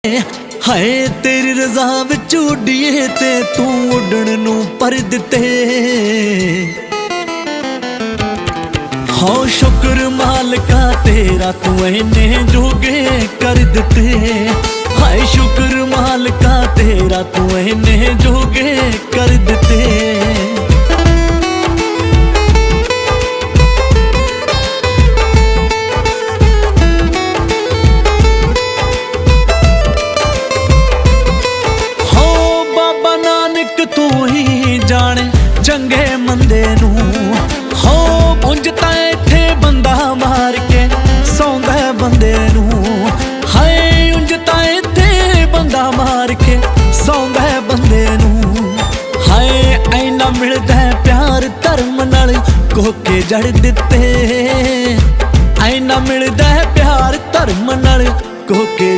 हाय तेरी रज़ा विच उड्डीए ते तू उड्डण नूं पर दिते। हो शुक्र मालका तेरा तू इन्ने जोगे कर दिते। हाय शुक्र मालका तेरा तू इन्ने जोगे कर दिते। तू ही जाने चंगे मंदे नूं हो उंज तां इत्थे बंदा मार के सौंदा बंदे नूं। हाय उंज तां इत्थे बंदा मार के सौंदा बंदे नूं। हाय ऐना मिलदा प्यार धर्म नाल कोके जड़ दिते। ऐना मिलदा प्यार धर्म नाल कोके